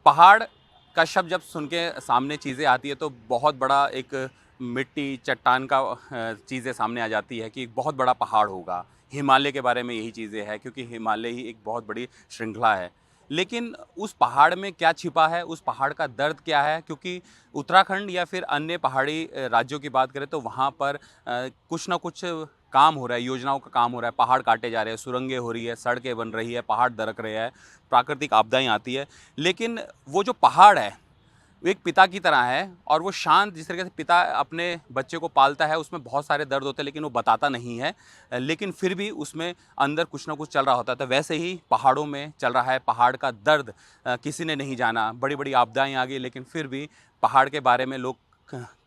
पहाड़ का शब्द जब सुन के सामने चीज़ें आती है तो बहुत बड़ा एक मिट्टी चट्टान का चीज़ें सामने आ जाती है कि एक बहुत बड़ा पहाड़ होगा। हिमालय के बारे में यही चीज़ें हैं क्योंकि हिमालय ही एक बहुत बड़ी श्रृंखला है। लेकिन उस पहाड़ में क्या छिपा है, उस पहाड़ का दर्द क्या है? क्योंकि उत्तराखंड या फिर अन्य पहाड़ी राज्यों की बात करें तो वहाँ पर कुछ ना कुछ काम हो रहा है, योजनाओं का काम हो रहा है, पहाड़ काटे जा रहे हैं, सुरंगें हो रही है, सड़कें बन रही है, पहाड़ दरक रहे हैं, प्राकृतिक आपदाएँ आती है। लेकिन वो जो पहाड़ है, वो एक पिता की तरह है और वो शांत जिस तरीके से पिता अपने बच्चे को पालता है, उसमें बहुत सारे दर्द होते हैं लेकिन वो बताता नहीं है। लेकिन फिर भी उसमें अंदर कुछ ना कुछ चल रहा होता है। तो वैसे ही पहाड़ों में चल रहा है, पहाड़ का दर्द किसी ने नहीं जाना। बड़ी-बड़ी आपदाएँ आ गई लेकिन फिर भी पहाड़ के बारे में लोग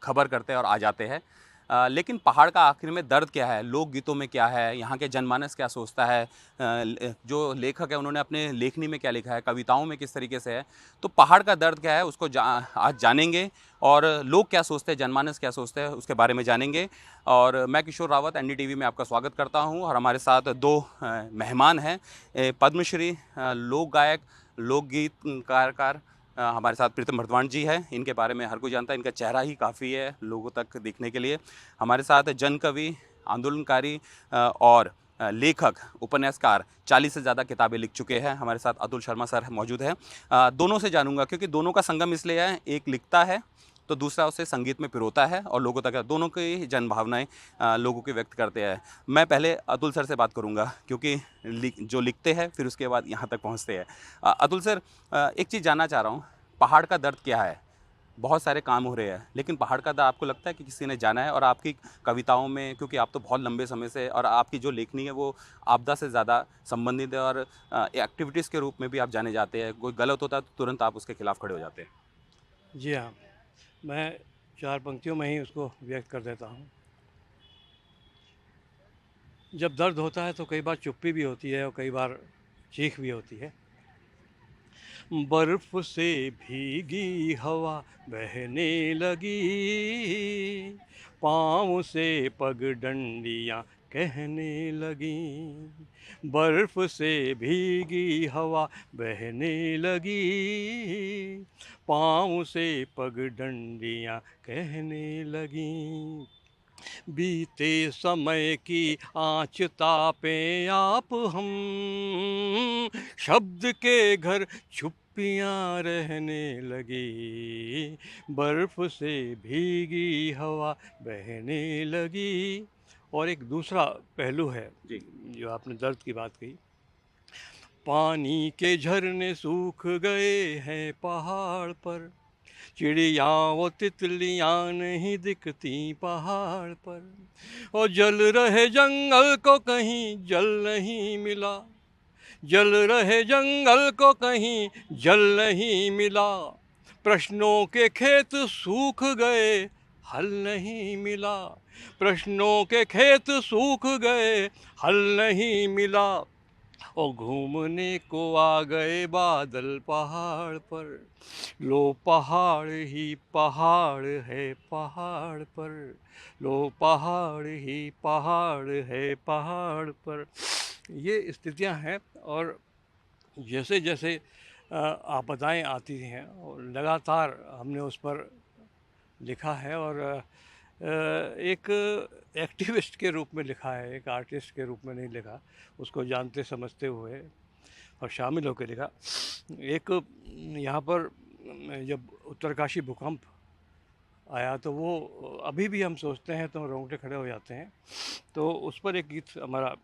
खबर करते हैं और आ जाते हैं। लेकिन पहाड़ का आखिर में दर्द क्या है? लोकगीतों में क्या है? यहाँ के जनमानस क्या सोचता है? जो लेखक है उन्होंने अपने लेखनी में क्या लिखा है? कविताओं में किस तरीके से है? तो पहाड़ का दर्द क्या है उसको आज जानेंगे और लोग क्या सोचते हैं, जनमानस क्या सोचते हैं उसके बारे में जानेंगे। और मैं किशोर रावत एनडीटीवी में आपका स्वागत करता हूँ और हमारे साथ दो मेहमान हैं। पद्मश्री लोक गायक, लोकगीतकार हमारे साथ प्रीतम भरद्वाज जी हैं। इनके बारे में हर कोई जानता है, इनका चेहरा ही काफ़ी है लोगों तक दिखने के लिए। हमारे साथ जन कवि, आंदोलनकारी और लेखक, उपन्यासकार 40 से ज़्यादा किताबें लिख चुके हैं। हमारे साथ अतुल शर्मा सर मौजूद हैं। दोनों से जानूँगा क्योंकि दोनों का संगम इसलिए है, एक लिखता है तो दूसरा उसे संगीत में पिरोता है और लोगों तक दोनों की जन भावनाएँ लोगों की व्यक्त करते हैं। मैं पहले अतुल सर से बात करूँगा क्योंकि जो लिखते हैं फिर उसके बाद यहाँ तक पहुँचते हैं। अतुल सर, एक चीज़ जानना चाह रहा हूँ, पहाड़ का दर्द क्या है? बहुत सारे काम हो रहे हैं, लेकिन पहाड़ का दर्द आपको लगता है कि किसी ने जाना है? और आपकी कविताओं में क्योंकि आप तो बहुत लंबे समय से और आपकी जो लेखनी है वो आपदा से ज़्यादा संबंधित है और एक्टिविटीज़ के रूप में भी आप जाने जाते हैं। कोई गलत होता है तो तुरंत आप उसके खिलाफ खड़े हो जाते हैं। जी हाँ, मैं 4 पंक्तियों में ही उसको व्यक्त कर देता हूँ। जब दर्द होता है तो कई बार चुप्पी भी होती है और कई बार चीख भी होती है। बर्फ से भीगी हवा बहने लगी, पाँव से पगडंडियाँ कहने लगीं। बर्फ से भीगी हवा बहने लगी, पाँव से पगडंडियाँ कहने लगीं। बीते समय की आँच तापे आप हम, शब्द के घर चुप्पियाँ रहने लगी। बर्फ से भीगी हवा बहने लगी। और एक दूसरा पहलू है जी। जो आपने दर्द की बात कही। पानी के झरने सूख गए हैं पहाड़ पर, चिड़िया वो तितलियाँ नहीं दिखती पहाड़ पर, और जल रहे जंगल को कहीं जल नहीं मिला, जल रहे जंगल को कहीं जल नहीं मिला। प्रश्नों के खेत सूख गए, हल नहीं मिला। प्रश्नों के खेत सूख गए, हल नहीं मिला। और घूमने को आ गए बादल पहाड़ पर, लो पहाड़ ही पहाड़ है पहाड़ पर, लो पहाड़ ही पहाड़ है पहाड़ पर। ये स्थितियां हैं और जैसे जैसे आपदाएं आती हैं और लगातार हमने उस पर लिखा है और एक एक्टिविस्ट के रूप में लिखा है, एक आर्टिस्ट के रूप में नहीं लिखा, उसको जानते समझते हुए और शामिल होकर लिखा। एक यहाँ पर जब उत्तरकाशी भूकंप आया तो वो अभी भी हम सोचते हैं तो रोंगटे खड़े हो जाते हैं। तो उस पर एक गीत हमारा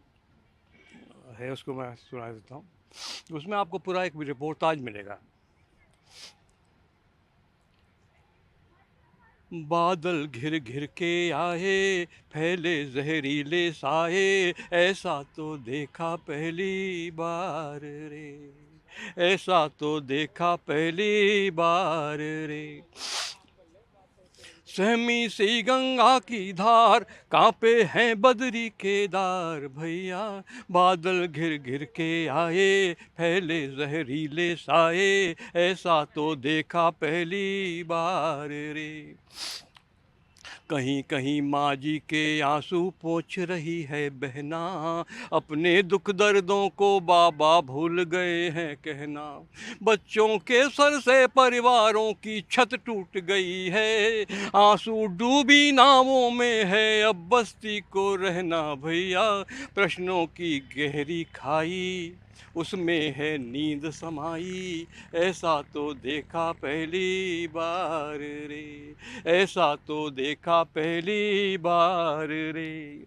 है, उसको मैं सुना देता हूँ। उसमें आपको पूरा एक रिपोर्टाज मिलेगा। बादल घिर घिर के आए, फैले जहरीले साए, ऐसा तो देखा पहली बार रे, ऐसा तो देखा पहली बार रे। सहमी सी गंगा की धार, कांपे हैं बदरी केदार भैया। बादल घिर घिर के आए, फैले जहरीले साए, ऐसा तो देखा पहली बार रे। कहीं कहीं माँ जी के आंसू पोंछ रही है बहना, अपने दुख दर्दों को बाबा भूल गए हैं कहना। बच्चों के सर से परिवारों की छत टूट गई है, आंसू डूबी नावों में है अब बस्ती को रहना भैया। प्रश्नों की गहरी खाई उसमें है नींद समाई, ऐसा तो देखा पहली बार रे, ऐसा तो देखा पहली बार रे।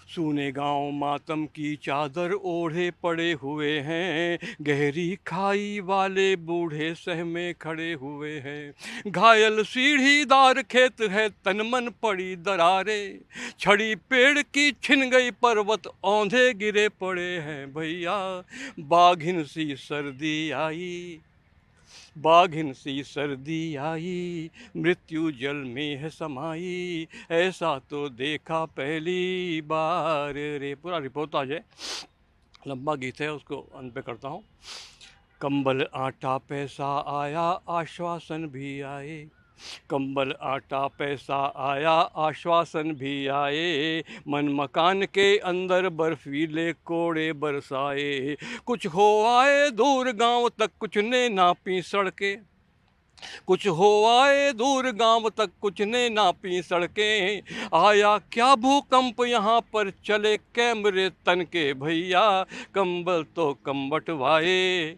सूने गांव मातम की चादर ओढ़े पड़े हुए हैं, गहरी खाई वाले बूढ़े सहमे खड़े हुए हैं। घायल सीढ़ीदार खेत है तन मन पड़ी दरारें, छड़ी पेड़ की छिन गई पर्वत औंधे गिरे पड़े हैं भैया। बाघिन सी सर्दी आई, बाघिन सी सर्दी आई, मृत्यु जल में है समाई, ऐसा तो देखा पहली बार रे। पूरा रिपोर्ट आ जाए, लंबा गीत है, उसको अंत पे करता हूँ। कंबल आटा पैसा आया आश्वासन भी आए, कंबल आटा पैसा आया आश्वासन भी आए, मन मकान के अंदर बर्फीले कोड़े बरसाए। कुछ हो आए दूर गांव तक कुछ ने नापी सड़कें, कुछ हो आए दूर गांव तक कुछ ने नापी सड़कें। आया क्या भूकंप यहाँ पर चले कैमरे तन के भैया। कंबल तो कंबटवाए,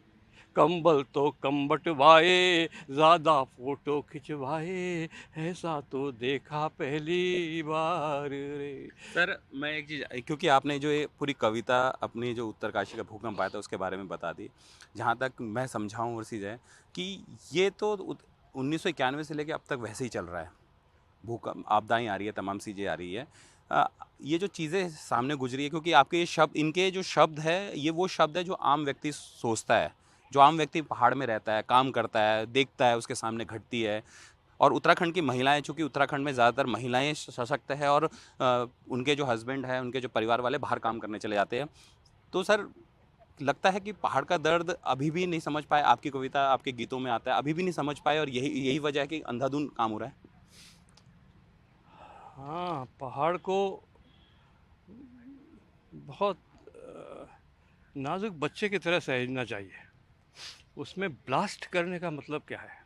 कंबल तो कंबटवाए, ज़्यादा फोटो खिंचवाए, ऐसा तो देखा पहली बार रे। सर मैं एक चीज़, क्योंकि आपने जो ये पूरी कविता अपनी जो उत्तरकाशी का भूकंप आया था उसके बारे में बता दी, जहाँ तक मैं समझाऊँ वो चीज़ है कि ये तो 1991 से लेके अब तक वैसे ही चल रहा है। भूकंप, आपदाएं आ रही है, तमाम चीज़ें आ रही है। ये जो चीज़ें सामने गुजरी है, क्योंकि आपके ये शब्द, इनके जो शब्द है, ये वो शब्द है जो आम व्यक्ति सोचता है, जो आम व्यक्ति पहाड़ में रहता है, काम करता है, देखता है, उसके सामने घटती है। और उत्तराखंड की महिलाएं, चूँकि उत्तराखंड में ज़्यादातर महिलाएं सशक्त है और उनके जो हस्बैंड है, उनके जो परिवार वाले बाहर काम करने चले जाते हैं। तो सर लगता है कि पहाड़ का दर्द अभी भी नहीं समझ पाए, आपकी कविता आपके गीतों में आता है, अभी भी नहीं समझ पाए, और यही यही वजह है कि अंधाधुंध काम हो रहा है। हाँ, पहाड़ को बहुत नाजुक बच्चे की तरह सहेजना चाहिए। उसमें ब्लास्ट करने का मतलब क्या है?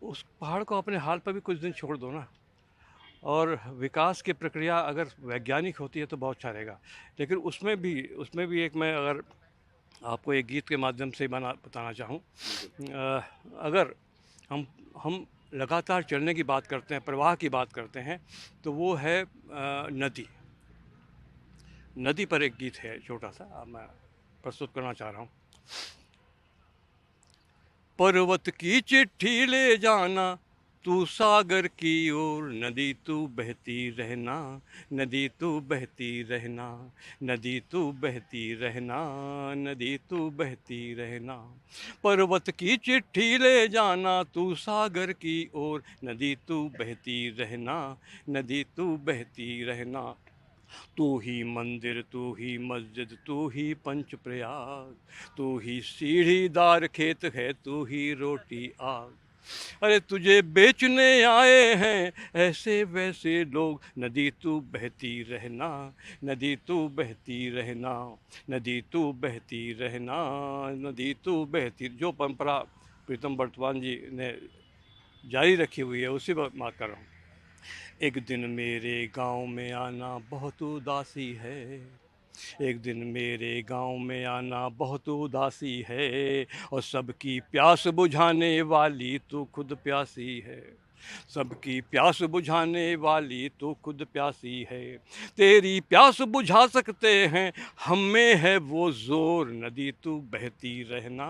उस पहाड़ को अपने हाल पर भी कुछ दिन छोड़ दो ना। और विकास की प्रक्रिया अगर वैज्ञानिक होती है तो बहुत अच्छा रहेगा, लेकिन उसमें भी एक, मैं अगर आपको एक गीत के माध्यम से बताना चाहूँ, अगर हम लगातार चलने की बात करते हैं, प्रवाह की बात करते हैं, तो वो है नदी। नदी पर एक गीत है छोटा सा, अब मैं प्रस्तुत करना चाह रहा हूँ। पर्वत की चिट्ठी ले जाना तू सागर की ओर, नदी तू बहती रहना, नदी तू बहती रहना, नदी तू बहती रहना, नदी तू बहती रहना। पर्वत की चिट्ठी ले जाना तू सागर की ओर, नदी तू बहती रहना, नदी तू बहती रहना। तू ही मंदिर, तू ही मस्जिद, तू ही पंच प्रयाग, तू ही सीढ़ीदार खेत है, तू ही रोटी आग। अरे तुझे बेचने आए हैं ऐसे वैसे लोग, नदी तू बहती रहना, नदी तू बहती रहना, नदी तू बहती रहना, नदी तू बहती। जो परंपरा प्रीतम बर्तमान जी ने जारी रखी हुई है उसी पर बात कर रहा हूँ। एक दिन मेरे गांव में आना बहुत उदासी है, एक दिन मेरे गांव में आना बहुत उदासी है, और सबकी प्यास बुझाने वाली तू खुद प्यासी है, सबकी प्यास बुझाने वाली तू खुद प्यासी है। तेरी प्यास बुझा सकते हैं, हम में है वो जोर, नदी तू बहती रहना,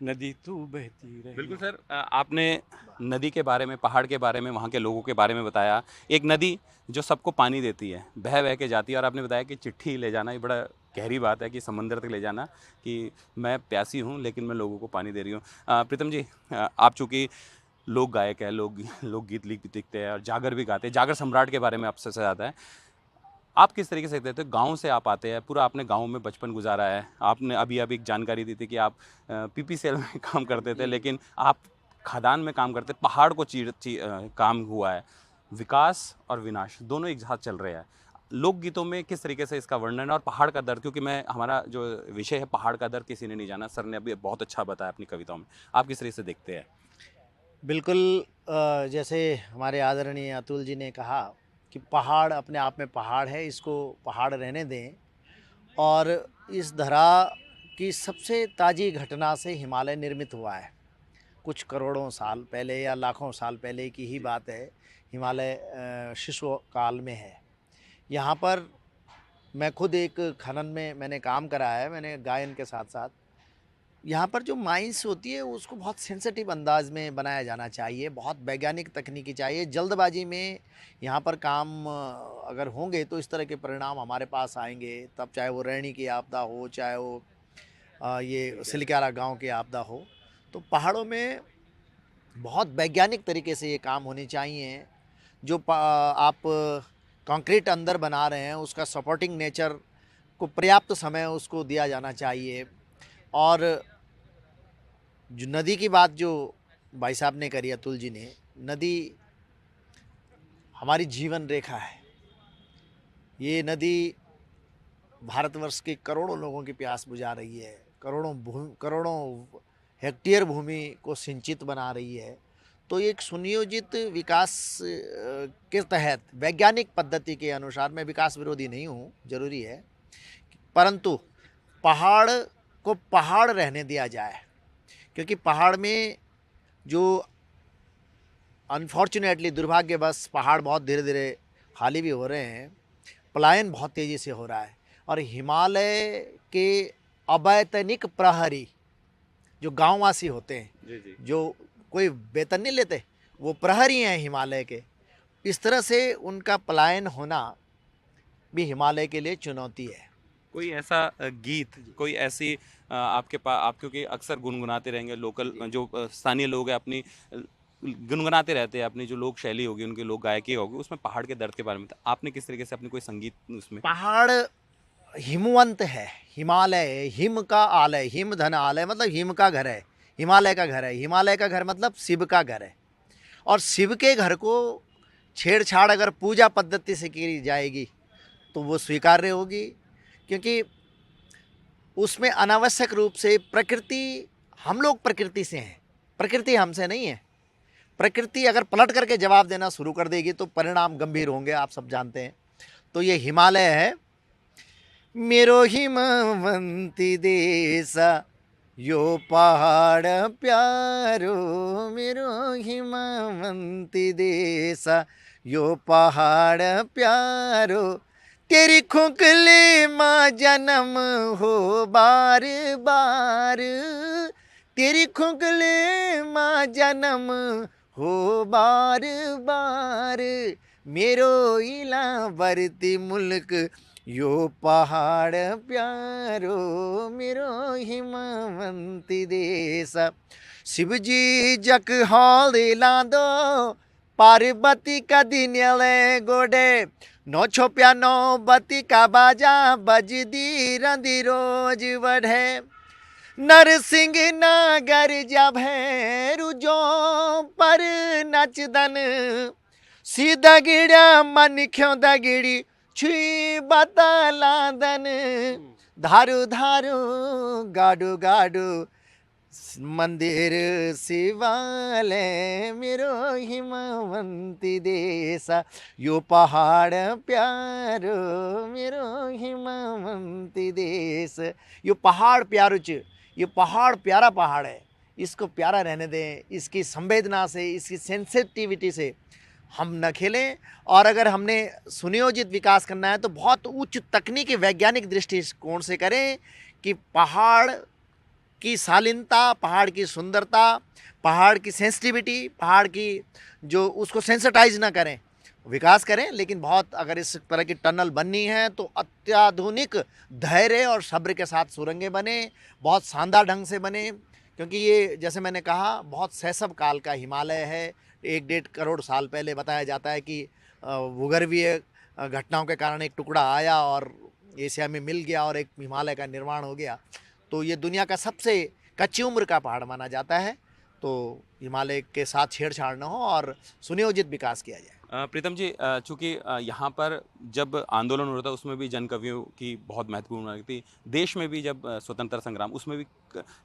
नदी तू बहती रहना। बिल्कुल सर, आपने नदी के बारे में, पहाड़ के बारे में, वहाँ के लोगों के बारे में बताया। एक नदी जो सबको पानी देती है, बह बह के जाती है, और आपने बताया कि चिट्ठी ले जाना, ये बड़ा गहरी बात है कि समंदर तक ले जाना, कि मैं प्यासी हूँ लेकिन मैं लोगों को पानी दे रही हूँ। प्रीतम जी, आप चूँकि लोक गायक है, लोकगीत लिखते हैं और जागर भी गाते हैं, जागर सम्राट के बारे में आपसे ज़्यादा है। आप किस तरीके से देते हो? गाँव से आप आते हैं, पूरा आपने गाँव में बचपन गुजारा है। आपने अभी एक जानकारी दी थी कि आप पीपीसीएल में काम करते थे, लेकिन आप खदान में काम करते, पहाड़ को काम हुआ है। विकास और विनाश दोनों एक साथ चल रहे हैं। लोकगीतों में किस तरीके से इसका वर्णन है, और पहाड़ का दर्द, क्योंकि मैं हमारा जो विषय है पहाड़ का दर्द किसी ने नहीं जाना, सर ने अभी बहुत अच्छा बताया अपनी कविताओं में। आप किस तरीके से देखते हैं? बिल्कुल जैसे हमारे आदरणीय अतुल जी ने कहा कि पहाड़ अपने आप में पहाड़ है, इसको पहाड़ रहने दें। और इस धरा की सबसे ताज़ी घटना से हिमालय निर्मित हुआ है। कुछ करोड़ों साल पहले या लाखों साल पहले की ही बात है। हिमालय शिशु काल में है। यहाँ पर मैं खुद एक खनन में मैंने काम करा है, मैंने गायन के साथ साथ। यहाँ पर जो माइंस होती है उसको बहुत सेंसिटिव अंदाज में बनाया जाना चाहिए, बहुत वैज्ञानिक तकनीकी चाहिए। जल्दबाजी में यहाँ पर काम अगर होंगे तो इस तरह के परिणाम हमारे पास आएंगे। तब चाहे वो रैणी की आपदा हो, चाहे वो ये सिलक्यारा गांव की आपदा हो, तो पहाड़ों में बहुत वैज्ञानिक तरीके से ये काम होने चाहिए। जो आप कंक्रीट अंदर बना रहे हैं उसका सपोर्टिंग नेचर को पर्याप्त समय उसको दिया जाना चाहिए। और जो नदी की बात जो भाई साहब ने करी, अतुल जी ने, नदी हमारी जीवन रेखा है। ये नदी भारतवर्ष के करोड़ों लोगों की प्यास बुझा रही है, करोड़ों हेक्टेयर भूमि को सिंचित बना रही है। तो एक सुनियोजित विकास के तहत वैज्ञानिक पद्धति के अनुसार, मैं विकास विरोधी नहीं हूँ, जरूरी है, परंतु पहाड़ को पहाड़ रहने दिया जाए। क्योंकि पहाड़ में जो अनफॉर्चुनेटली दुर्भाग्यवश पहाड़ बहुत धीरे धीरे खाली भी हो रहे हैं, पलायन बहुत तेज़ी से हो रहा है। और हिमालय के अवैतनिक प्रहरी जो गांववासी होते हैं, जी। जो कोई वेतन नहीं लेते, वो प्रहरी हैं हिमालय के। इस तरह से उनका पलायन होना भी हिमालय के लिए चुनौती है। कोई ऐसा गीत, कोई ऐसी आपके पास, आप क्योंकि अक्सर गुनगुनाते रहेंगे, लोकल जो स्थानीय लोग हैं अपनी गुनगुनाते रहते हैं, अपनी जो लोक शैली होगी, उनकी लोक गायकी होगी, उसमें पहाड़ के दर्द के बारे में आपने किस तरीके से अपनी कोई संगीत उसमें? पहाड़ हिमवंत है, हिमालय हिम का आलय, हिम धन आलय मतलब हिम का घर है, हिमालय का घर है। हिमालय का घर मतलब शिव का घर है। और शिव के घर को छेड़छाड़ अगर पूजा पद्धति से की जाएगी तो वो स्वीकार्य होगी। क्योंकि उसमें अनावश्यक रूप से प्रकृति, हम लोग प्रकृति से हैं, प्रकृति हमसे नहीं है। प्रकृति अगर पलट करके जवाब देना शुरू कर देगी तो परिणाम गंभीर होंगे, आप सब जानते हैं। तो ये हिमालय है। मेरो हिमवंती देसा यो पहाड़ प्यारो, मेरो हिमवंती देसा यो पहाड़ प्यारो, तेरी खुकली माँ जन्म हो बार बार, तेरी खुकली माँ जन्म हो बार बार, मेरो इलावर्ती मुल्क यो पहाड़ प्यारो, मेरो हिमवंती देसा। शिव जी जक हाल लांदो पार्वती का दिन गोडे, नो छोप्या नो बती का बाजा बजदी रंदी रोज बढ़े, नरसिंह नागर जा भैरू जो पर नचदन, सीधा गिड़ा मन क्यों दगिड़ी छुई बतलादन, धारू धारू गाडू गाडू मंदिर शिवालय, मेरो हिमवंती देसा यो पहाड़ प्यारो, मेरो हिमवंती देश। यो पहाड़ प्यारो च, ये पहाड़ प्यारा पहाड़ है, इसको प्यारा रहने दें। इसकी संवेदना से, इसकी सेंसिटिविटी से हम न खेलें। और अगर हमने सुनियोजित विकास करना है तो बहुत उच्च तकनीकी वैज्ञानिक दृष्टिकोण से करें कि पहाड़ की शालीनता, पहाड़ की सुंदरता, पहाड़ की सेंसिटिविटी, पहाड़ की जो उसको सेंसिटाइज ना करें, विकास करें। लेकिन बहुत अगर इस तरह की टनल बननी है तो अत्याधुनिक धैर्य और सब्र के साथ सुरंगें बने, बहुत शानदार ढंग से बने। क्योंकि ये जैसे मैंने कहा बहुत शैशव काल का हिमालय है। 1-1.5 करोड़ साल पहले बताया जाता है कि भूगर्भीय घटनाओं के कारण एक टुकड़ा आया और एशिया में मिल गया और एक हिमालय का निर्माण हो गया। तो ये दुनिया का सबसे कच्ची उम्र का पहाड़ माना जाता है। तो हिमालय के साथ छेड़छाड़ न हो और सुनियोजित विकास किया जाए। प्रीतम जी, चूँकि यहाँ पर जब आंदोलन हो रहा था उसमें भी जन कवियों की बहुत महत्वपूर्ण भूमिका थी। देश में भी जब स्वतंत्रता संग्राम, उसमें भी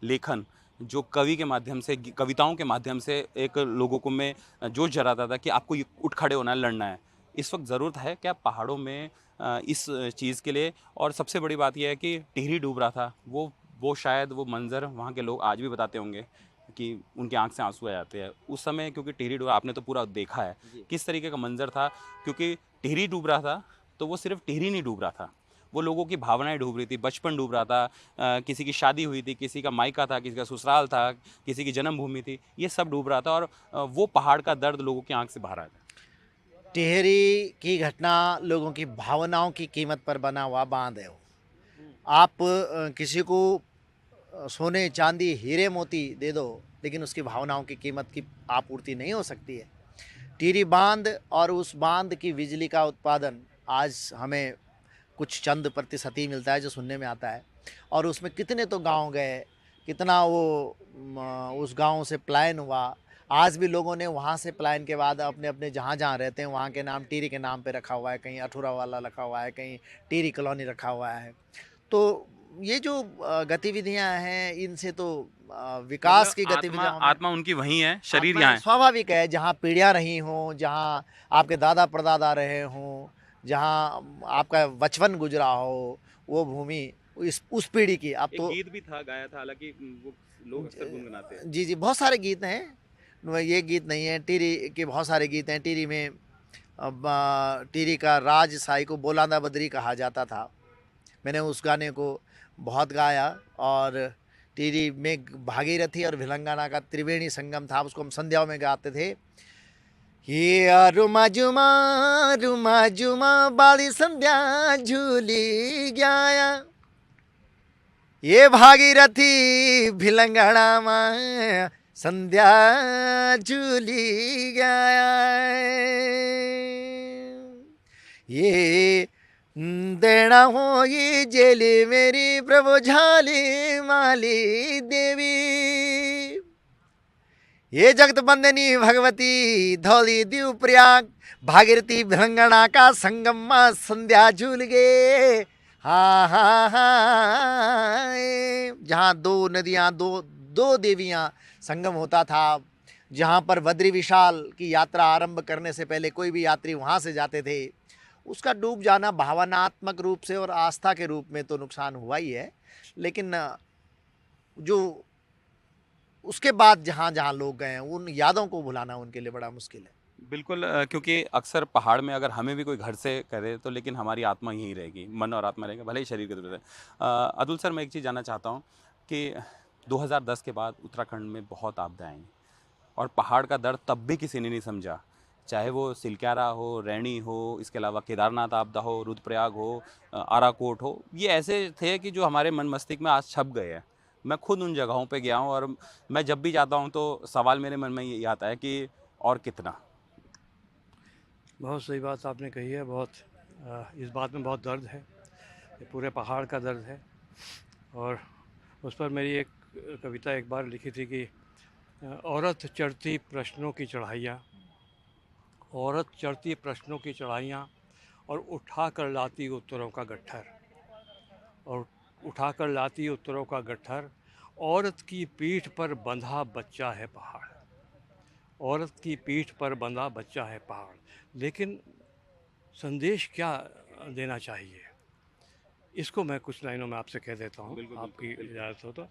लेखन जो कवि के माध्यम से, कविताओं के माध्यम से एक लोगों को में जोश जगाता था कि आपको ये उठ खड़े होना है, लड़ना है। इस वक्त ज़रूरत है क्या पहाड़ों में इस चीज़ के लिए? और सबसे बड़ी बात यह है कि टिहरी डूब रहा था, वो शायद वो मंज़र वहाँ के लोग आज भी बताते होंगे कि उनकी आंख से आंसू आ जाते हैं उस समय, क्योंकि टिहरी डूबा, आपने तो पूरा देखा है किस तरीके का मंजर था। क्योंकि टिहरी डूब रहा था तो वो सिर्फ टिहरी नहीं डूब रहा था, वो लोगों की भावनाएं डूब रही थी, बचपन डूब रहा था, किसी की शादी हुई थी, किसी का मायका था, किसी का ससुराल था, किसी की जन्मभूमि थी, ये सब डूब रहा था। और वो पहाड़ का दर्द लोगों की आंख से बाहर आया था। टिहरी की घटना लोगों की भावनाओं की कीमत पर बना हुआ बांध है वो। आप किसी को सोने चांदी हीरे मोती दे दो, लेकिन उसकी भावनाओं की कीमत की आपूर्ति नहीं हो सकती है। टिहरी बांध और उस बांध की बिजली का उत्पादन आज हमें कुछ चंद प्रतिशत ही मिलता है जो सुनने में आता है, और उसमें कितने तो गांव गए, कितना वो उस गांव से पलायन हुआ। आज भी लोगों ने वहाँ से पलायन के बाद अपने अपने जहाँ जहाँ रहते हैं वहाँ के नाम टिहरी के नाम पे रखा हुआ है, कहीं अठूरा वाला रखा हुआ है, कहीं टिहरी कॉलोनी रखा हुआ है। तो ये जो गतिविधियां हैं, इनसे तो विकास की मतलब गतिविधियां आत्मा उनकी वहीं है, शरीर आत्मा यहाँ है। स्वाभाविक है। जहाँ पीढ़ियाँ रही हों, जहाँ आपके दादा परदादा रहे हों, जहाँ आपका बचपन गुजरा हो, वो भूमि इस उस पीढ़ी की। अब एक तो गीत भी था, गाया था, हालांकि वो लोग अक्सर गुनगुनाते हैं। जी जी, बहुत सारे गीत हैं, ये गीत नहीं है, टिहरी के बहुत सारे गीत हैं। टिहरी में अब टिहरी का राज साई को बोलांदा बद्री कहा जाता था। मैंने उस गाने को बहुत गाया। और टिहरी में भागीरथी और भिलंगाना का त्रिवेणी संगम था, उसको हम संध्याओं में गाते थे। ये रुमा जुमा बाली संध्या झूली गया, ये भागीरथी भिलंगना माँ संध्या झूली गया, ये देना हो ये जेली मेरी प्रभु झाली माली देवी, ये जगत बंदनी भगवती धौली दीव प्रयाग, भागीरथी भिलंगना का संगम माँ संध्या झूल गे। हाँ हाँ हाँ, जहाँ दो नदियाँ दो देवियाँ संगम होता था, जहाँ पर बद्री विशाल की यात्रा आरंभ करने से पहले कोई भी यात्री वहाँ से जाते थे, उसका डूब जाना भावनात्मक रूप से और आस्था के रूप में तो नुकसान हुआ ही है। लेकिन जो उसके बाद जहाँ जहाँ लोग गए हैं, उन यादों को भुलाना उनके लिए बड़ा मुश्किल है। बिल्कुल, क्योंकि अक्सर पहाड़ में अगर हमें भी कोई घर से करे तो लेकिन हमारी आत्मा यहीं रहेगी, मन और आत्मा रहेगा, भले ही शरीर की दूर है। अतुल सर, मैं एक चीज़ जानना चाहता हूँ कि 2010 के बाद उत्तराखंड में बहुत आपदाएं आई और पहाड़ का दर्द तब भी किसी ने नहीं समझा, चाहे वो सिलक्यारा हो, रैणी हो, इसके अलावा केदारनाथ आपदा हो, रुद्रप्रयाग हो, आराकोट हो, ये ऐसे थे कि जो हमारे मन मस्तिष्क में आज छप गए हैं। मैं खुद उन जगहों पे गया हूँ और मैं जब भी जाता हूँ तो सवाल मेरे मन में यही आता है कि और कितना। बहुत सही बात आपने कही है। बहुत इस बात में बहुत दर्द है, ये पूरे पहाड़ का दर्द है। और उस पर मेरी एक कविता एक बार लिखी थी कि औरत चढ़ती प्रश्नों की चढ़ाइयाँ, औरत चढ़ती प्रश्नों की चढ़ाइयाँ और उठा कर लाती उत्तरों का गट्ठर, और उठा कर लाती उत्तरों का गट्ठर, औरत की पीठ पर बंधा बच्चा है पहाड़, औरत की पीठ पर बंधा बच्चा है पहाड़। लेकिन संदेश क्या देना चाहिए, इसको मैं कुछ लाइनों में आपसे कह देता हूँ, आपकी इजाज़त हो तो।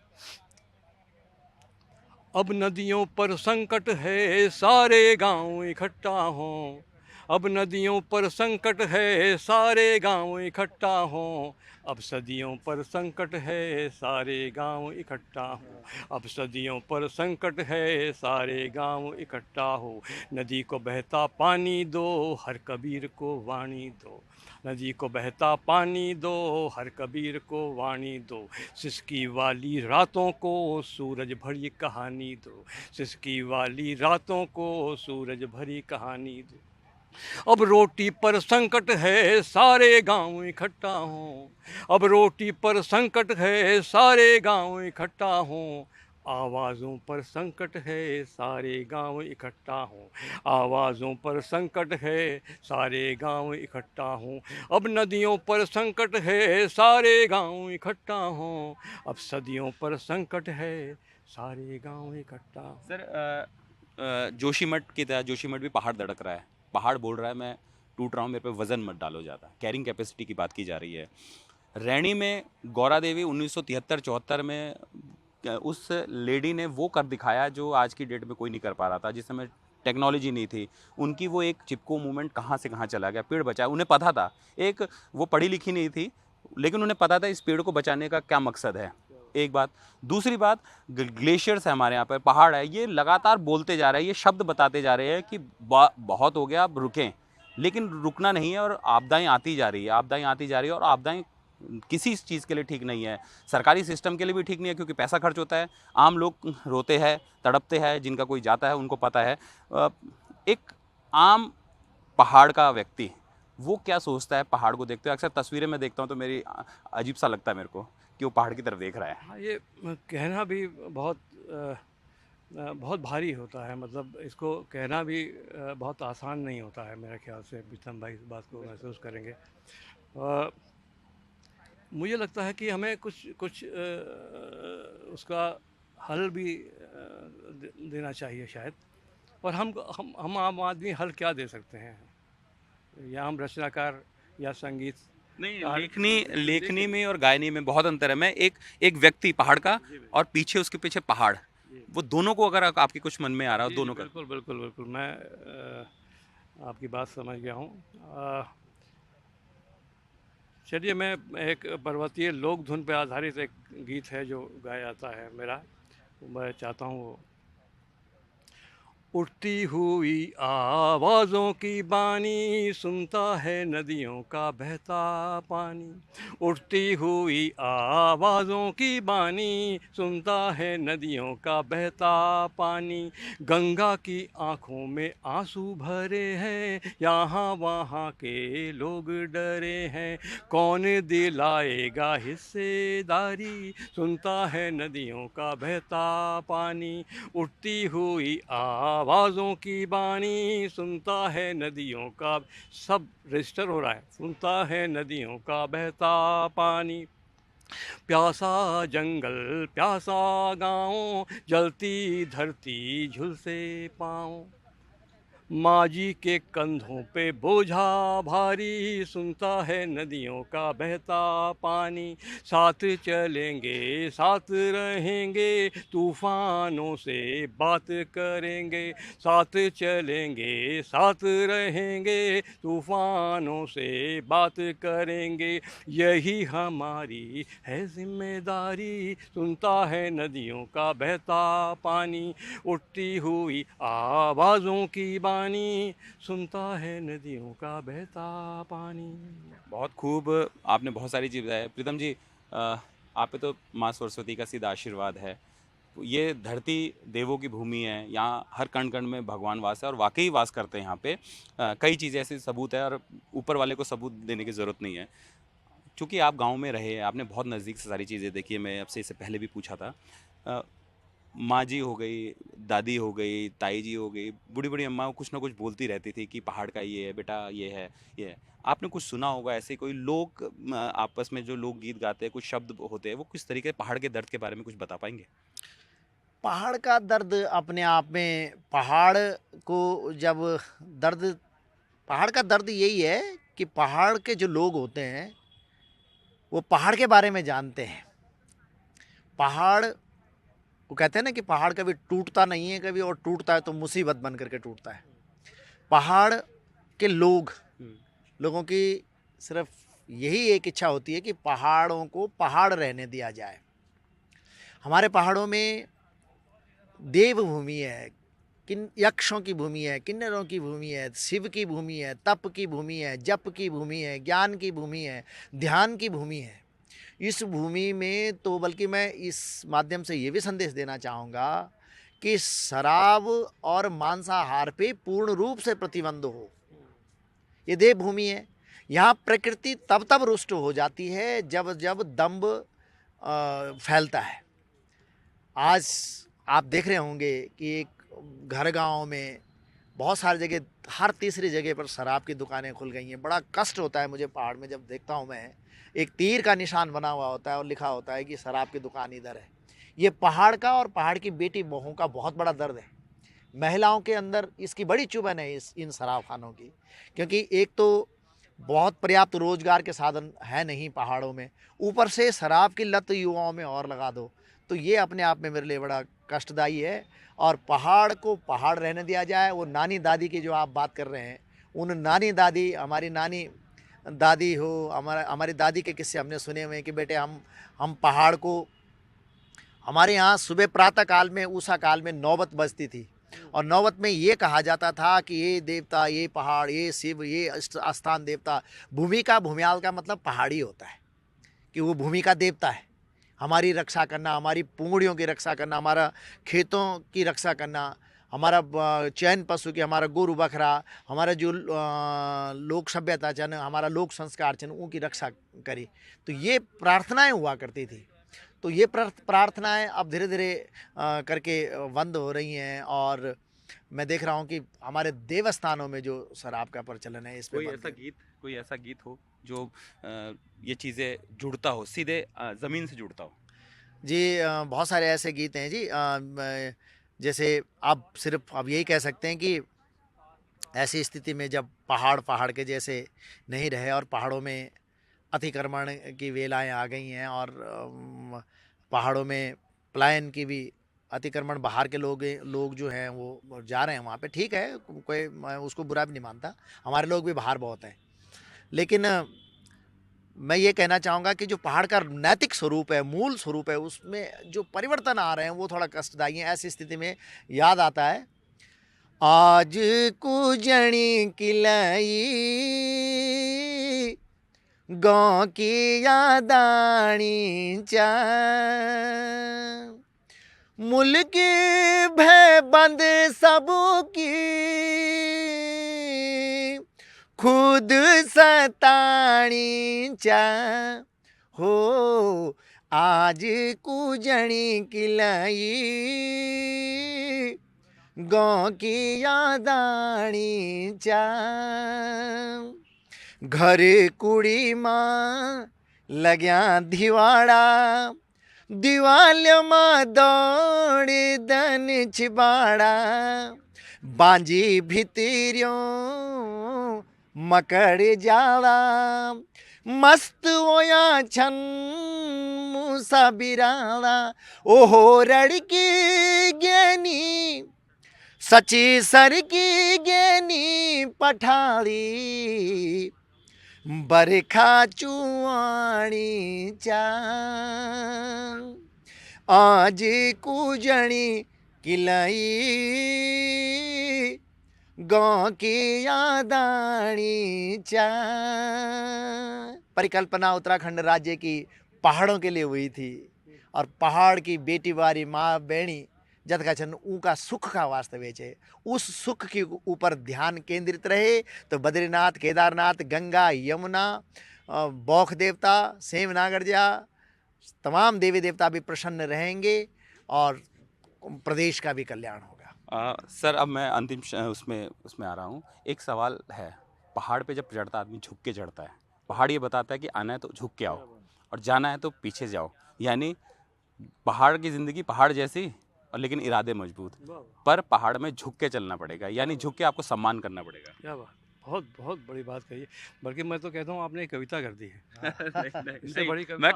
अब नदियों पर संकट है, सारे गांव इकट्ठा हों, अब नदियों पर संकट है, सारे गांव इकट्ठा हों, अब सदियों पर संकट है, सारे गांव इकट्ठा हों, अब सदियों पर संकट है, सारे गांव इकट्ठा हो। नदी को बहता पानी दो, हर कबीर को वाणी दो, नदी को बहता पानी दो, हर कबीर को वाणी दो, सिसकी वाली रातों को सूरज भरी कहानी दो, सिसकी वाली रातों को सूरज भरी कहानी दो। अब रोटी पर संकट है, सारे गांव इकट्ठा हों, अब रोटी पर संकट है, सारे गांव इकट्ठा हों, आवाज़ों पर संकट है, सारे गांव इकट्ठा हों। आवाज़ों पर संकट है, सारे गांव इकट्ठा हों। अब नदियों पर संकट है, सारे गांव इकट्ठा हों। अब सदियों पर संकट है, सारे गांव इकट्ठा हों। सर जोशीमठ की तरह जोशीमठ भी पहाड़ धड़क रहा है, पहाड़ बोल रहा है मैं टूट रहा हूँ, मेरे पे वजन मत डालो ज़्यादा, कैरिंग कैपेसिटी की बात की जा रही है। रैणी में गौरा देवी 1973-74 में उस लेडी ने वो कर दिखाया जो आज की डेट में कोई नहीं कर पा रहा था, जिस समय टेक्नोलॉजी नहीं थी। उनकी वो एक चिपको मूवमेंट कहाँ से कहाँ चला गया, पेड़ बचाया, उन्हें पता था। एक वो पढ़ी लिखी नहीं थी, लेकिन उन्हें पता था इस पेड़ को बचाने का क्या मकसद है। एक बात, दूसरी बात, ग्लेशियर्स है हमारे यहाँ पर, पहाड़ है, ये लगातार बोलते जा रहे हैं, ये शब्द बताते जा रहे हैं कि बहुत हो गया, अब रुकें। लेकिन रुकना नहीं है, और आपदाएं आती जा रही है, आपदाएं आती जा रही है, और आपदाएं किसी चीज़ के लिए ठीक नहीं है, सरकारी सिस्टम के लिए भी ठीक नहीं है, क्योंकि पैसा खर्च होता है, आम लोग रोते हैं, तड़पते हैं, जिनका कोई जाता है उनको पता है। एक आम पहाड़ का व्यक्ति वो क्या सोचता है पहाड़ को देखते हुए? अक्सर तस्वीरें मैं देखता हूँ तो मेरी अजीब सा लगता है मेरे को कि वो पहाड़ की तरफ देख रहा है। हाँ, ये कहना भी बहुत भारी होता है, मतलब इसको कहना भी बहुत आसान नहीं होता है। मेरे ख्याल से प्रीतम भाई इस बात को महसूस करेंगे। मुझे लगता है कि हमें कुछ कुछ उसका हल भी देना चाहिए शायद। और हम आम आदमी हल क्या दे सकते हैं? या हम रचनाकार या संगीत नहीं, कार- लेखनी में और गायनी में बहुत अंतर है। मैं एक व्यक्ति पहाड़ का, और पीछे उसके पीछे पहाड़, वो दोनों को अगर आपके कुछ मन में आ रहा हो, दोनों का। बिल्कुल बिल्कुल बिल्कुल, मैं आपकी बात समझ गया हूँ। चलिए, मैं एक पर्वतीय लोक धुन पे आधारित एक गीत है जो गाया जाता है मेरा, मैं चाहता हूँ वो। उठती हुई आवाज़ों की बानी, सुनता है नदियों का बहता पानी। उठती हुई आवाज़ों की बानी, सुनता है नदियों का बहता पानी। गंगा की आँखों में आंसू भरे हैं, यहाँ वहाँ के लोग डरे हैं। कौन दिलाएगा हिस्सेदारी, सुनता है नदियों का बहता पानी। उठती हुई आवाज़ों की बानी, सुनता है नदियों का, सब रजिस्टर हो रहा है, सुनता है नदियों का बहता पानी। प्यासा जंगल प्यासा गाँव, जलती धरती झुलसे पाँव। माझी के कंधों पे बोझा भारी, सुनता है नदियों का बहता पानी। साथ चलेंगे साथ रहेंगे, तूफानों से बात करेंगे। साथ चलेंगे साथ रहेंगे, तूफानों से बात करेंगे। यही हमारी है जिम्मेदारी, सुनता है नदियों का बहता पानी। उठती हुई आवाज़ों की बानी, सुनता है नदियों का बहता पानी। बहुत खूब, आपने बहुत सारी चीज़ बताई प्रीतम जी। आप पे तो माँ सरस्वती का सीधा आशीर्वाद है। ये धरती देवों की भूमि है, यहाँ हर कण कण में भगवान वास है, और वाकई वास करते हैं यहाँ पे। कई चीज़ें ऐसे सबूत है, और ऊपर वाले को सबूत देने की ज़रूरत नहीं है। चूँकि आप गांव में रहे, आपने बहुत नज़दीक से सारी चीज़ें देखी है, मैं आपसे इससे पहले भी पूछा था। माँ जी हो गई, दादी हो गई, ताई जी हो गई, बूढ़ी बूढ़ी अम्मा कुछ ना कुछ बोलती रहती थी कि पहाड़ का ये है बेटा, ये है, ये है। आपने कुछ सुना होगा ऐसे कोई लोग आपस में जो लोग गीत गाते हैं, कुछ शब्द होते हैं, वो किस तरीके पहाड़ के दर्द के बारे में कुछ बता पाएंगे? पहाड़ का दर्द अपने आप में, पहाड़ को जब दर्द, पहाड़ का दर्द यही है कि पहाड़ के जो लोग होते हैं वो पहाड़ के बारे में जानते हैं। पहाड़, वो कहते हैं ना कि पहाड़ कभी टूटता नहीं है कभी, और टूटता है तो मुसीबत बन करके टूटता है। पहाड़ के लोग, लोगों की सिर्फ यही एक इच्छा होती है कि पहाड़ों को पहाड़ रहने दिया जाए। हमारे पहाड़ों में देवभूमि है, किन यक्षों की भूमि है, किन्नरों की भूमि है, शिव की भूमि है, तप की भूमि है, जप की भूमि है, ज्ञान की भूमि है, ध्यान की भूमि है। इस भूमि में तो बल्कि मैं इस माध्यम से ये भी संदेश देना चाहूँगा कि शराब और मांसाहार पे पूर्ण रूप से प्रतिबंध हो। ये देवभूमि है, यहाँ प्रकृति तब तब रुष्ट हो जाती है जब जब दंभ फैलता है। आज आप देख रहे होंगे कि एक घर गांव में बहुत सारी जगह, हर तीसरी जगह पर शराब की दुकानें खुल गई हैं। बड़ा कष्ट होता है मुझे पहाड़ में जब देखता हूँ मैं, एक तीर का निशान बना हुआ होता है और लिखा होता है कि शराब की दुकान इधर है। ये पहाड़ का और पहाड़ की बेटी बहुओं का बहुत बड़ा दर्द है। महिलाओं के अंदर इसकी बड़ी चुभन है इन शराब खानों की, क्योंकि एक तो बहुत पर्याप्त रोजगार के साधन है नहीं पहाड़ों में, ऊपर से शराब की लत युवाओं में और लगा दो, तो ये अपने आप में मेरे लिए बड़ा कष्टदायी है। और पहाड़ को पहाड़ रहने दिया जाए। वो नानी दादी की जो आप बात कर रहे हैं, उन नानी दादी, हमारी नानी दादी हो, हमारी दादी के किस्से हमने सुने हुए हैं कि बेटे हम पहाड़ को, हमारे यहाँ सुबह प्रातः काल में, उषा काल में नौबत बजती थी और नौबत में ये कहा जाता था कि ये देवता, ये पहाड़, ये शिव, ये स्थान देवता, भूमि का, भूमियाल का मतलब पहाड़ी होता है कि वो भूमि का देवता है। हमारी रक्षा करना, हमारी पूंगड़ियों की रक्षा करना, हमारा खेतों की रक्षा करना, हमारा चैन पशु की, हमारा गुरु बकरा, हमारा जो लोक सभ्यता चन, हमारा लोक संस्कार चन, उनकी रक्षा करी। तो ये प्रार्थनाएं हुआ करती थी। तो ये प्रार्थनाएं अब धीरे धीरे करके बंद हो रही हैं और मैं देख रहा हूँ कि हमारे देवस्थानों में जो शराब का प्रचलन है, इस पे कोई ऐसा गीत हो जो ये चीज़ें जुड़ता हो, सीधे ज़मीन से जुड़ता हो? जी, बहुत सारे ऐसे गीत हैं जी। जैसे आप सिर्फ अब यही कह सकते हैं कि ऐसी स्थिति में जब पहाड़ के जैसे नहीं रहे और पहाड़ों में अतिक्रमण की वेलाएं आ गई हैं और पहाड़ों में पलायन की भी, अतिक्रमण, बाहर के लोग जो हैं वो जा रहे हैं वहाँ पे। ठीक है, कोई, मैं उसको बुरा भी नहीं मानता, हमारे लोग भी बाहर बहुत हैं। लेकिन मैं ये कहना चाहूँगा कि जो पहाड़ का नैतिक स्वरूप है, मूल स्वरूप है, उसमें जो परिवर्तन आ रहे हैं वो थोड़ा कष्टदायी है। ऐसी स्थिति में याद आता है, आज कुजणी किलाई गाँव की यादानी चा, मुल्क भय बंद सबकी खुद सतानी चा, हो आज कुजणी किलाई गाँव की यादानी चा, घर कुड़ी माँ लग्या दिवाड़ा, दिवाल माँ दौड़ दन छिबाड़ा, बांजी भितरियों मकड़ जाला, मस्त ओया छन मूसा बिराला, ओहो रड़की ज्ञानी सची सर की ज्ञानी पठाली, बरखा चुआनी चा, आज कुजणी किलाई गाँव की यादानी चा। परिकल्पना उत्तराखंड राज्य की पहाड़ों के लिए हुई थी और पहाड़ की बेटी वारी माँ बहनी जत का छन उनका सुख का वास्तव है, उस सुख के ऊपर ध्यान केंद्रित रहे तो बद्रीनाथ, केदारनाथ, गंगा, यमुना, बौख देवता, सेम नागरजा, तमाम देवी देवता भी प्रसन्न रहेंगे और प्रदेश का भी कल्याण होगा। सर, अब मैं अंतिम उसमें आ रहा हूँ। एक सवाल है, पहाड़ पे जब चढ़ता आदमी झुक के चढ़ता है, पहाड़ ये बताता है कि आना है तो झुक के आओ और जाना है तो पीछे जाओ, यानी पहाड़ की ज़िंदगी पहाड़ जैसी और लेकिन इरादे मजबूत, पर पहाड़ में झुक के चलना पड़ेगा, यानी झुक के आपको सम्मान करना पड़ेगा। क्या बात, बहुत बहुत बड़ी बात कही है। बल्कि मैं तो कहता हूँ आपने एक कविता कर दी है। इससे बड़ी मैं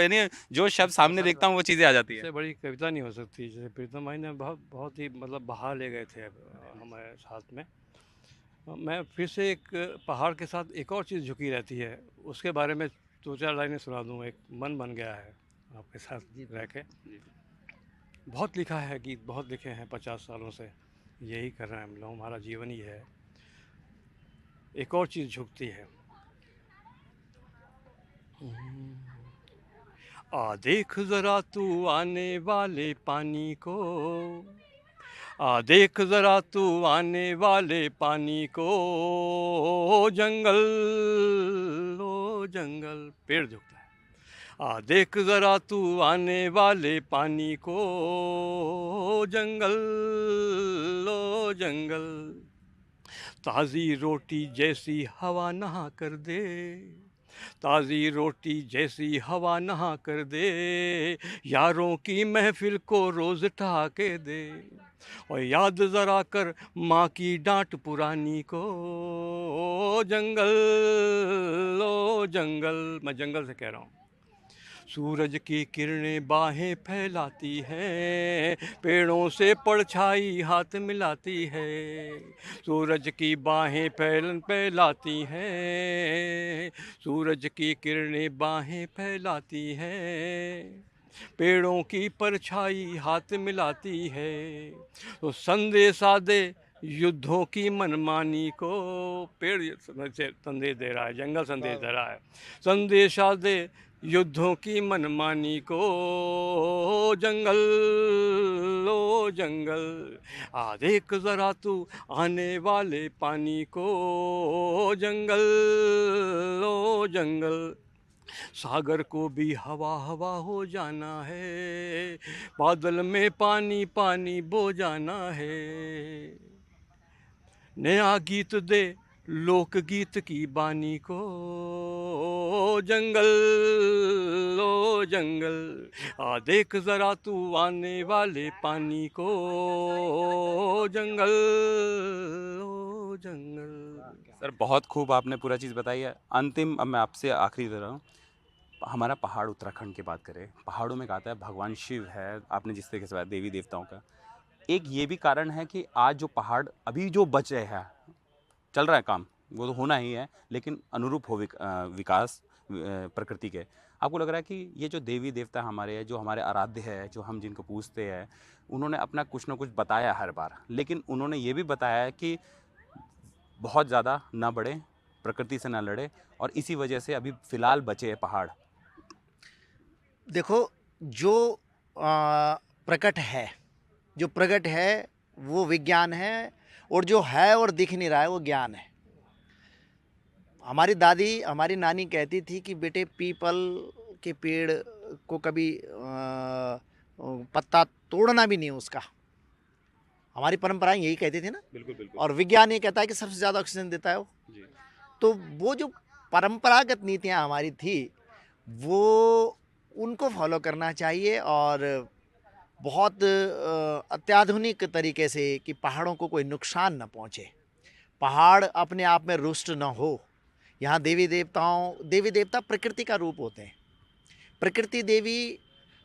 नहीं, जो शब्द सामने देखता हूँ वो चीज़ें आ जाती है। इससे बड़ी कविता नहीं हो सकती। जैसे प्रीतम भाई ने बहुत ही मतलब बहा ले गए थे हमारे साथ में। मैं फिर से एक पहाड़ के साथ एक और चीज़ झुकी रहती है, उसके बारे में 2-4 लाइनें सुना दूँ। एक मन बन गया है आपके साथ रह के। बहुत लिखा है गीत, बहुत लिखे हैं 50 सालों से, यही कर रहे हैं हम लोग, हमारा जीवन ही है। एक और चीज़ झुकती है। आ देख ज़रा तू आने वाले पानी को, आ देख ज़रा तू आने वाले पानी को, जंगल ओ जंगल, पेड़ झुकता है। आ देख जरा तू आने वाले पानी को, जंगल लो जंगल, ताज़ी रोटी जैसी हवा नहा कर दे, ताज़ी रोटी जैसी हवा नहा कर दे, यारों की महफिल को रोज़ ठहाके दे, और याद ज़रा कर माँ की डांट पुरानी को, जंगल लो जंगल। मैं जंगल से कह रहा हूँ। सूरज की किरणें बाहें फैलाती हैं, पेड़ों से परछाई हाथ मिलाती है, सूरज की बाहें फैलाती हैं, सूरज की किरणें बाहें फैलाती हैं, पेड़ों की परछाई हाथ मिलाती है, तो संदेशा दे युद्धों की मनमानी को। पेड़ संदेश दे रहा है, जंगल संदेश दे रहा है। संदेशा दे युद्धों की मनमानी को, जंगल लो जंगल, आ देख जरा तू आने वाले पानी को, जंगल लो जंगल, सागर को भी हवा हवा हो जाना है, बादल में पानी पानी बो जाना है, नया गीत दे लोकगीत की बानी को, जंगल लो जंगल, आ देख जरा तू आने वाले पानी को, जंगल लो जंगल। सर बहुत खूब आपने पूरा चीज़ बताई है। अंतिम अब मैं आपसे आखिरी दे रहा हूँ, हमारा पहाड़ उत्तराखंड की बात करें, पहाड़ों में कहता है भगवान शिव है, आपने जिस तरीके से बताया देवी देवताओं का, एक ये भी कारण है कि आज जो पहाड़ अभी जो बचे हैं, चल रहा है काम, वो तो होना ही है, लेकिन अनुरूप हो विकास प्रकृति के। आपको लग रहा है कि ये जो देवी देवता हमारे हैं, जो हमारे आराध्य है, जो हम जिनको पूजते हैं, उन्होंने अपना कुछ ना कुछ बताया हर बार, लेकिन उन्होंने ये भी बताया है कि बहुत ज़्यादा ना बढ़े, प्रकृति से ना लड़े, और इसी वजह से अभी फ़िलहाल बचे हैं पहाड़। देखो, जो प्रकट है, जो प्रकट है वो विज्ञान है, और जो है और दिख नहीं रहा है वो ज्ञान है। हमारी दादी, हमारी नानी कहती थी कि बेटे पीपल के पेड़ को कभी पत्ता तोड़ना भी नहीं उसका। हमारी परंपराएं यही कहती थी ना। बिल्कुल बिल्कुल। और विज्ञान ये कहता है कि सबसे ज़्यादा ऑक्सीजन देता है वो। जी। तो वो जो परंपरागत नीतियां हमारी थी, वो उनको फॉलो करना चाहिए, और बहुत अत्याधुनिक तरीके से कि पहाड़ों को कोई नुकसान न पहुंचे, पहाड़ अपने आप में रुष्ट न हो। यहाँ देवी देवता प्रकृति का रूप होते हैं। प्रकृति देवी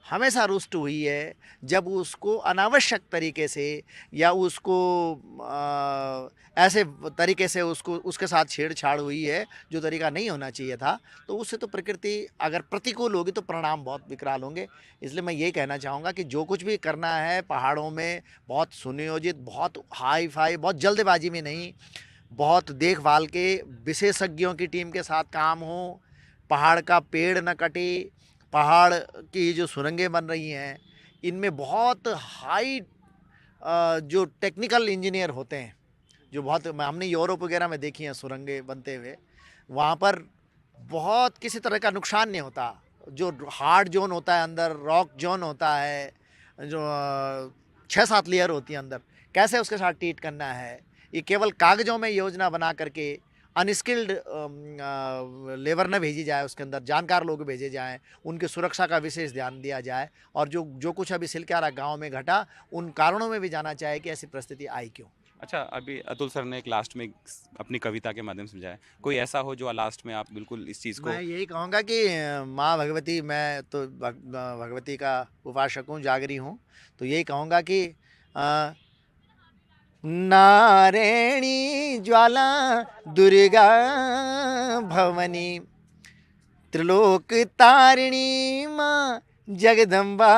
हमेशा रुष्ट हुई है जब उसको अनावश्यक तरीके से या उसको ऐसे तरीके से उसके साथ छेड़छाड़ हुई है जो तरीका नहीं होना चाहिए था। तो उससे तो प्रकृति अगर प्रतिकूल होगी तो परिणाम बहुत विकराल होंगे। इसलिए मैं यही कहना चाहूँगा कि जो कुछ भी करना है पहाड़ों में बहुत सुनियोजित, बहुत हाई फाई, बहुत जल्दबाजी में नहीं, बहुत देखभाल के विशेषज्ञों की टीम के साथ काम हो, पहाड़ का पेड़ न कटे, पहाड़ की जो सुरंगें बन रही हैं इनमें बहुत हाई जो टेक्निकल इंजीनियर होते हैं, जो बहुत हमने यूरोप वगैरह में देखी हैं सुरंगें बनते हुए, वहाँ पर बहुत किसी तरह का नुकसान नहीं होता। जो हार्ड जोन होता है अंदर, रॉक जोन होता है, जो 6-7 लेयर होती है अंदर, कैसे उसके साथ ट्रीट करना है, ये केवल कागज़ों में योजना बना करके अनस्किल्ड लेबर न भेजी जाए, उसके अंदर जानकार लोग भेजे जाएं, उनकी सुरक्षा का विशेष ध्यान दिया जाए, और जो कुछ अभी सिलक्यारा गांव में घटा उन कारणों में भी जाना चाहिए कि ऐसी परिस्थिति आई क्यों। अच्छा, अभी अतुल सर ने एक लास्ट में अपनी कविता के माध्यम से समझाया, कोई ऐसा हो जो लास्ट में आप बिल्कुल इस चीज़ को। मैं यही कहूँगा कि माँ भगवती, मैं तो भगवती का उपासक हूँ, जागरी हूँ, तो यही कहूँगा कि नारायणी ज्वाला दुर्गा भवनी, त्रिलोक तारिणी माँ जगदम्बा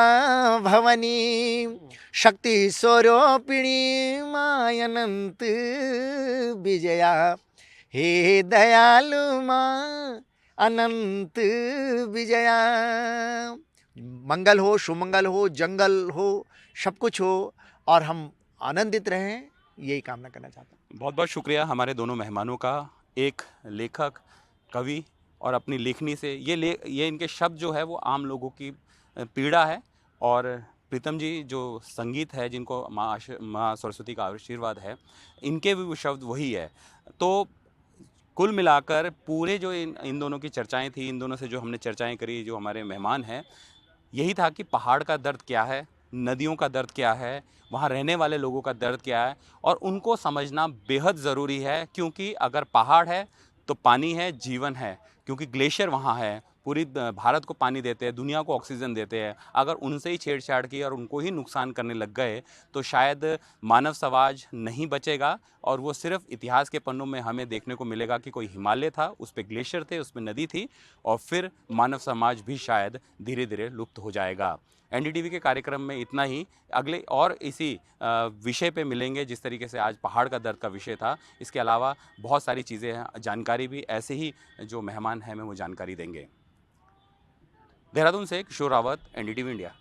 भवनी, शक्ति स्वरूपिणी माँ अनंत विजया, हे दयालु माँ अनंत विजया। मंगल हो, सुमंगल हो, जंगल हो, सब कुछ हो, और हम आनंदित रहें, यही कामना करना चाहता हूँ। बहुत बहुत शुक्रिया हमारे दोनों मेहमानों का, एक लेखक, कवि और अपनी लेखनी से ये इनके शब्द जो है वो आम लोगों की पीड़ा है। और प्रीतम जी जो संगीत है, जिनको माँ सरस्वती का आशीर्वाद है, इनके भी वो शब्द वही है। तो कुल मिलाकर पूरे जो इन दोनों की चर्चाएं थी, इन दोनों से जो हमने चर्चाएं करी, जो हमारे मेहमान हैं, यही था कि पहाड़ का दर्द क्या है, नदियों का दर्द क्या है, वहाँ रहने वाले लोगों का दर्द क्या है, और उनको समझना बेहद ज़रूरी है। क्योंकि अगर पहाड़ है तो पानी है, जीवन है। क्योंकि ग्लेशियर वहाँ है, पूरी भारत को पानी देते हैं, दुनिया को ऑक्सीजन देते हैं। अगर उनसे ही छेड़छाड़ की और उनको ही नुकसान करने लग गए तो शायद मानव समाज नहीं बचेगा, और वो सिर्फ इतिहास के पन्नों में हमें देखने को मिलेगा कि कोई हिमालय था, उस पर ग्लेशियर थे, उस पर नदी थी, और फिर मानव समाज भी शायद धीरे धीरे लुप्त हो जाएगा। एनडीटीवी के कार्यक्रम में इतना ही। अगले और इसी विषय पे मिलेंगे, जिस तरीके से आज पहाड़ का दर्द का विषय था। इसके अलावा बहुत सारी चीज़ें हैं, जानकारी भी ऐसे ही जो मेहमान हैं हमें वो जानकारी देंगे। देहरादून से किशोर रावत, एनडीटीवी इंडिया।